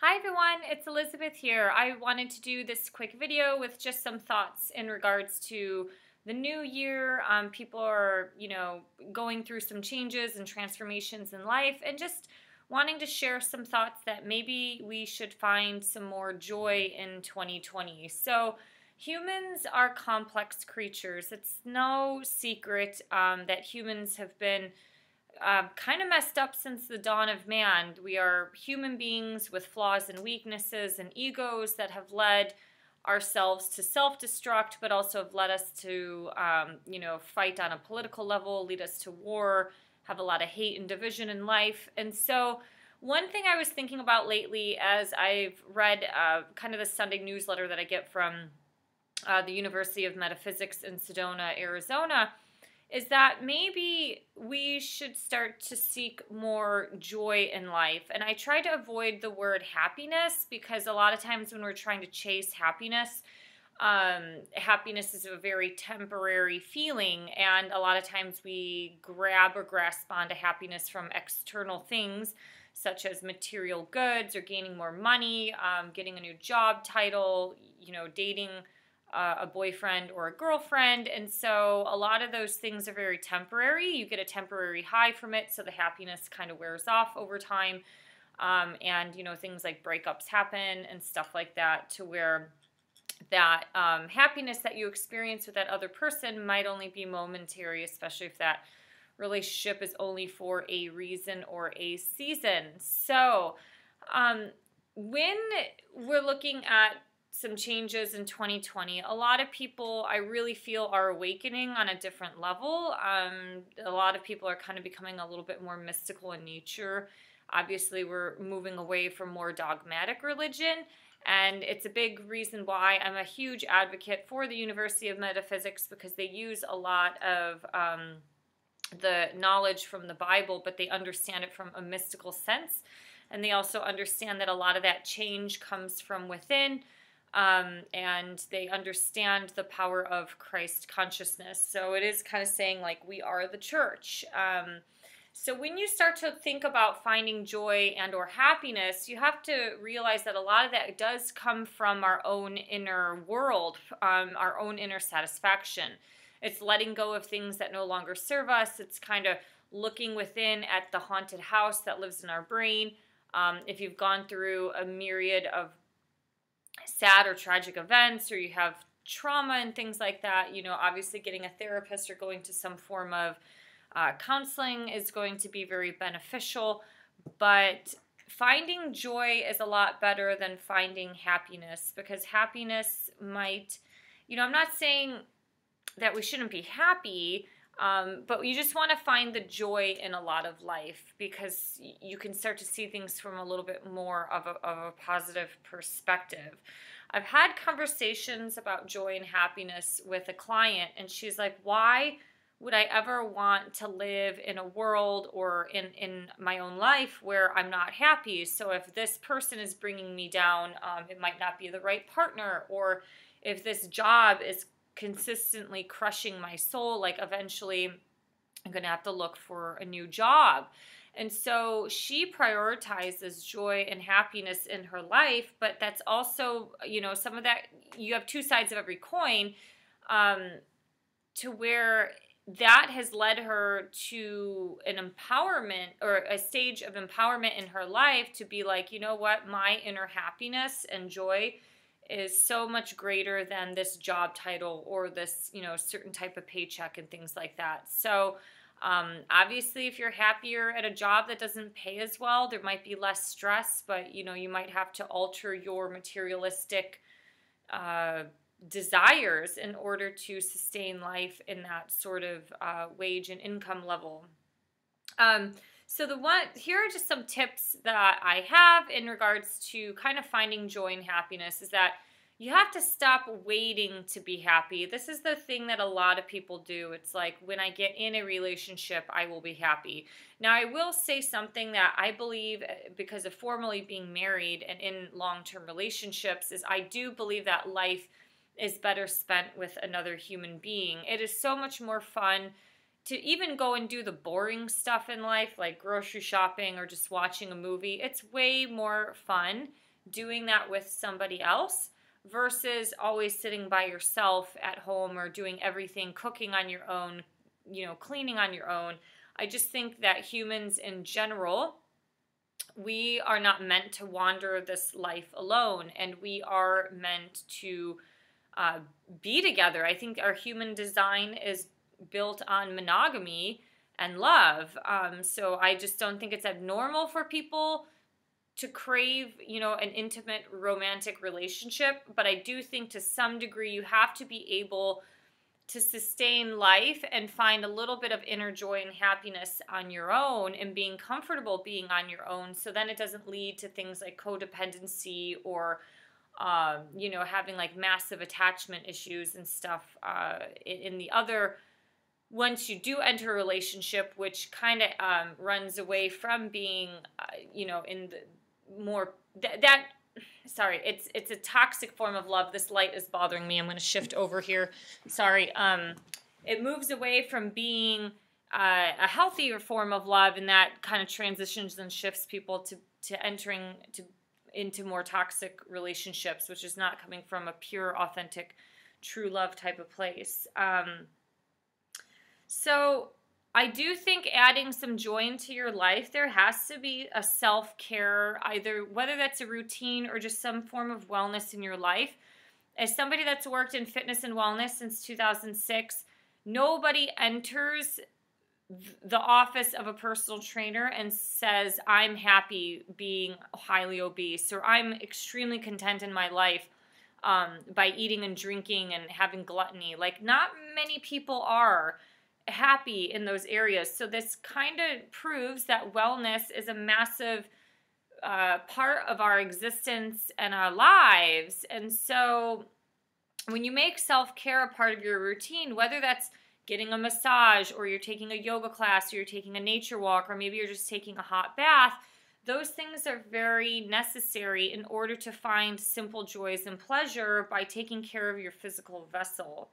Hi everyone, it's Elizabeth here. I wanted to do this quick video with just some thoughts in regards to the new year. People are, going through some changes and transformations in life and just wanting to share some thoughts that maybe we should find some more joy in 2020. So humans are complex creatures. It's no secret that humans have been kind of messed up since the dawn of man. We are human beings with flaws and weaknesses and egos that have led ourselves to self-destruct, but also have led us to, fight on a political level, lead us to war, have a lot of hate and division in life. And so one thing I was thinking about lately as I've read kind of the Sunday newsletter that I get from the University of Metaphysics in Sedona, Arizona, is that maybe we should start to seek more joy in life. And I try to avoid the word happiness because a lot of times when we're trying to chase happiness, happiness is a very temporary feeling. And a lot of times we grab or grasp onto happiness from external things such as material goods or gaining more money, getting a new job title, dating a boyfriend or a girlfriend. And so a lot of those things are very temporary. You get a temporary high from it, so the happiness kind of wears off over time. And things like breakups happen and stuff like that, to where that happiness that you experience with that other person might only be momentary, especially if that relationship is only for a reason or a season. So when we're looking at some changes in 2020. A lot of people, I really feel, are awakening on a different level. A lot of people are kind of becoming a little bit more mystical in nature. Obviously, we're moving away from more dogmatic religion, and it's a big reason why I'm a huge advocate for the University of Metaphysics, because they use a lot of the knowledge from the Bible, but they understand it from a mystical sense, and they also understand that a lot of that change comes from within. And they understand the power of Christ consciousness. So it is kind of saying, like, we are the church. So when you start to think about finding joy and or happiness, you have to realize that a lot of that does come from our own inner world, our own inner satisfaction. It's letting go of things that no longer serve us. It's kind of looking within at the haunted house that lives in our brain. If you've gone through a myriad of sad or tragic events, or you have trauma and things like that, obviously getting a therapist or going to some form of counseling is going to be very beneficial. But finding joy is a lot better than finding happiness, because happiness might, I'm not saying that we shouldn't be happy, but you just want to find the joy in a lot of life, because you can start to see things from a little bit more of a positive perspective. I've had conversations about joy and happiness with a client, and she's like, why would I ever want to live in a world or in my own life where I'm not happy? So if this person is bringing me down, it might not be the right partner. Or if this job is consistently crushing my soul, like eventually I'm going to have to look for a new job. And so she prioritizes joy and happiness in her life, but that's also, some of that, you have two sides of every coin, to where that has led her to an empowerment, or a stage of empowerment in her life, to be like, you know what, my inner happiness and joy is so much greater than this job title or this, certain type of paycheck and things like that. So obviously, if you're happier at a job that doesn't pay as well, there might be less stress, but, you might have to alter your materialistic desires in order to sustain life in that sort of wage and income level. So here are just some tips that I have in regards to kind of finding joy and happiness, is that you have to stop waiting to be happy. This is the thing that a lot of people do. It's like, when I get in a relationship, I will be happy. Now, I will say something that I believe, because of formally being married and in long-term relationships, is I do believe that life is better spent with another human being. It is so much more fun to even go and do the boring stuff in life, like grocery shopping or just watching a movie. It's way more fun doing that with somebody else versus always sitting by yourself at home or doing everything, cooking on your own, cleaning on your own. I just think that humans in general, we are not meant to wander this life alone, and we are meant to be together. I think our human design is built on monogamy and love. So I just don't think it's abnormal for people to crave, an intimate romantic relationship. But I do think to some degree you have to be able to sustain life and find a little bit of inner joy and happiness on your own and being comfortable being on your own. So then it doesn't lead to things like codependency or, having like massive attachment issues and stuff in the other. Once you do enter a relationship, which kind of runs away from being, in the more sorry, it's a toxic form of love. This light is bothering me. I'm going to shift over here. Sorry. It moves away from being a healthier form of love, and that kind of transitions and shifts people to entering into more toxic relationships, which is not coming from a pure, authentic, true love type of place. So I do think adding some joy into your life, there has to be a self-care, either whether that's a routine or just some form of wellness in your life. As somebody that's worked in fitness and wellness since 2006, nobody enters the office of a personal trainer and says, I'm happy being highly obese, or I'm extremely content in my life by eating and drinking and having gluttony. Like, not many people are happy in those areas. So this kind of proves that wellness is a massive part of our existence and our lives. And so when you make self-care a part of your routine, whether that's getting a massage or you're taking a yoga class or you're taking a nature walk or maybe you're just taking a hot bath, those things are very necessary in order to find simple joys and pleasure by taking care of your physical vessel.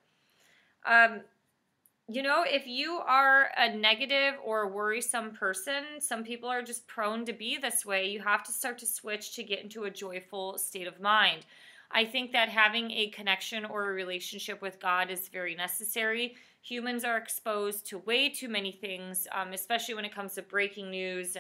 If you are a negative or worrisome person, some people are just prone to be this way. You have to start to switch to get into a joyful state of mind. I think that having a connection or a relationship with God is very necessary. Humans are exposed to way too many things, especially when it comes to breaking news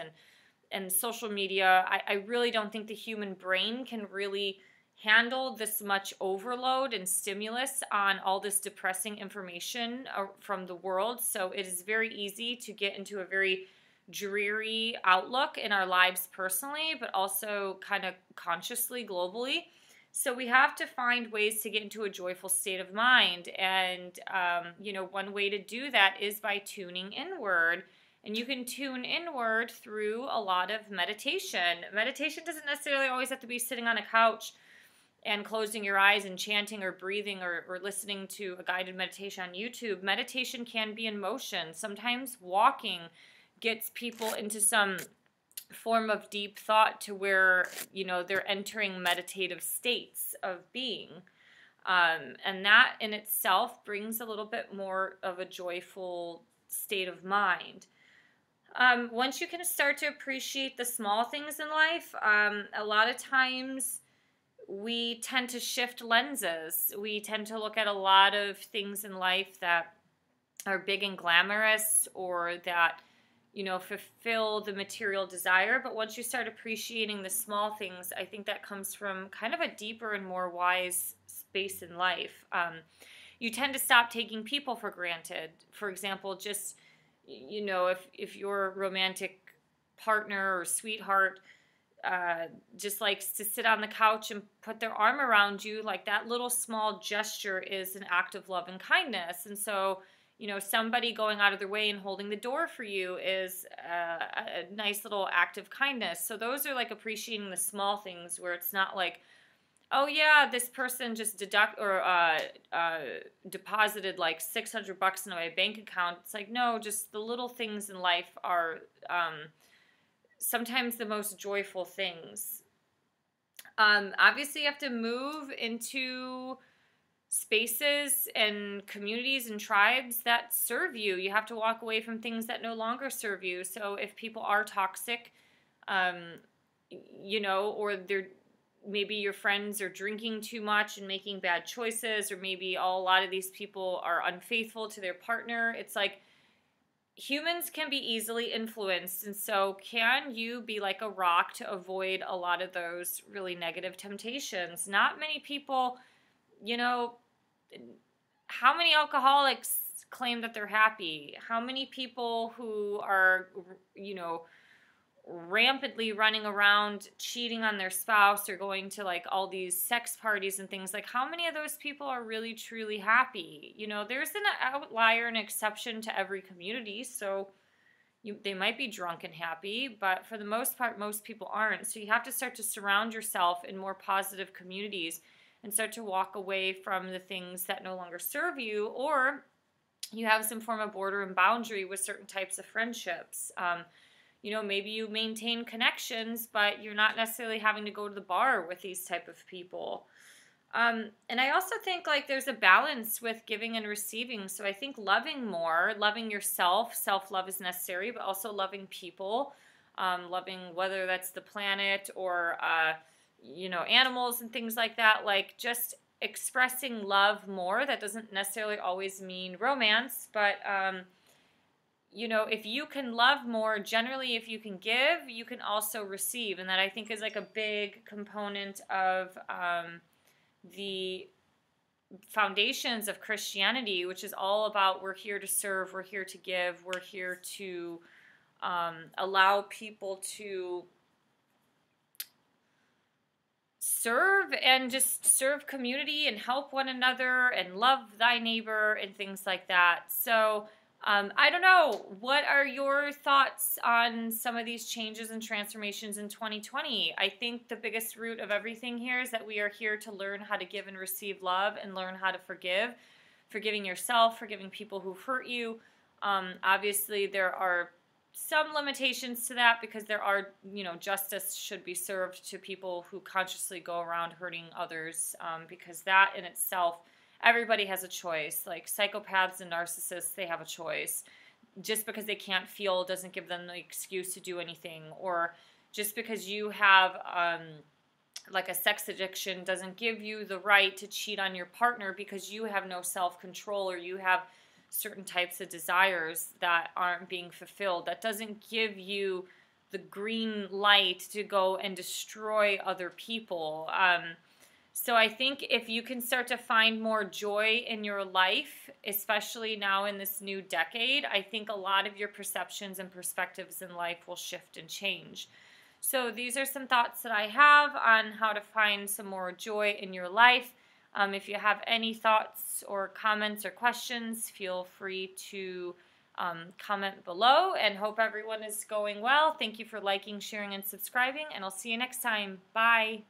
and social media. I really don't think the human brain can really handle this much overload and stimulus on all this depressing information from the world. So it is very easy to get into a very dreary outlook in our lives personally, but also kind of consciously, globally. So we have to find ways to get into a joyful state of mind. And, one way to do that is by tuning inward. And you can tune inward through a lot of meditation. Meditation doesn't necessarily always have to be sitting on a couch and closing your eyes and chanting or breathing or listening to a guided meditation on YouTube. Meditation can be in motion. Sometimes walking gets people into some form of deep thought to where, they're entering meditative states of being. And that in itself brings a little bit more of a joyful state of mind. Once you can start to appreciate the small things in life, a lot of times we tend to shift lenses. We tend to look at a lot of things in life that are big and glamorous or that, fulfill the material desire. But once you start appreciating the small things, I think that comes from kind of a deeper and more wise space in life. You tend to stop taking people for granted. For example, just, if your romantic partner or sweetheart just likes to sit on the couch and put their arm around you, like that little small gesture is an act of love and kindness. And so, somebody going out of their way and holding the door for you is a nice little act of kindness. So those are like appreciating the small things where it's not like, oh yeah, this person just deposited like $600 into my bank account. It's like, no, just the little things in life are sometimes the most joyful things. Obviously, you have to move into spaces and communities and tribes that serve you. You have to walk away from things that no longer serve you. So if people are toxic, or maybe your friends are drinking too much and making bad choices, or maybe a lot of these people are unfaithful to their partner. It's like humans can be easily influenced, and so can you be like a rock to avoid a lot of those really negative temptations? Not many people, you know, how many alcoholics claim that they're happy? How many people who are, you know, rampantly running around cheating on their spouse or going to like all these sex parties and things, like how many of those people are really truly happy? You know, there's an outlier and exception to every community, so they might be drunk and happy, but for the most part most people aren't. So you have to start to surround yourself in more positive communities and start to walk away from the things that no longer serve you, or you have some form of border and boundary with certain types of friendships. You know, maybe you maintain connections, but you're not necessarily having to go to the bar with these type of people. And I also think like there's a balance with giving and receiving. So I think loving more, loving yourself, self-love is necessary, but also loving people, loving whether that's the planet or, you know, animals and things like that. Like just expressing love more. That doesn't necessarily always mean romance, but, you know, if you can love more, generally if you can give, you can also receive. And that I think is like a big component of the foundations of Christianity, which is all about we're here to serve, we're here to give, we're here to allow people to serve and just serve community and help one another and love thy neighbor and things like that. So I don't know. What are your thoughts on some of these changes and transformations in 2020? I think the biggest root of everything here is that we are here to learn how to give and receive love and learn how to forgive. Forgiving yourself, forgiving people who've hurt you. Obviously, there are some limitations to that because there are, you know, justice should be served to people who consciously go around hurting others, because that in itself, everybody has a choice. Like psychopaths and narcissists, they have a choice. Just because they can't feel doesn't give them the excuse to do anything. Or just because you have like a sex addiction doesn't give you the right to cheat on your partner because you have no self-control or you have certain types of desires that aren't being fulfilled. That doesn't give you the green light to go and destroy other people. So I think if you can start to find more joy in your life, especially now in this new decade, I think a lot of your perceptions and perspectives in life will shift and change. So these are some thoughts that I have on how to find some more joy in your life. If you have any thoughts or comments or questions, feel free to comment below, and hope everyone is going well. Thank you for liking, sharing, and subscribing, and I'll see you next time. Bye.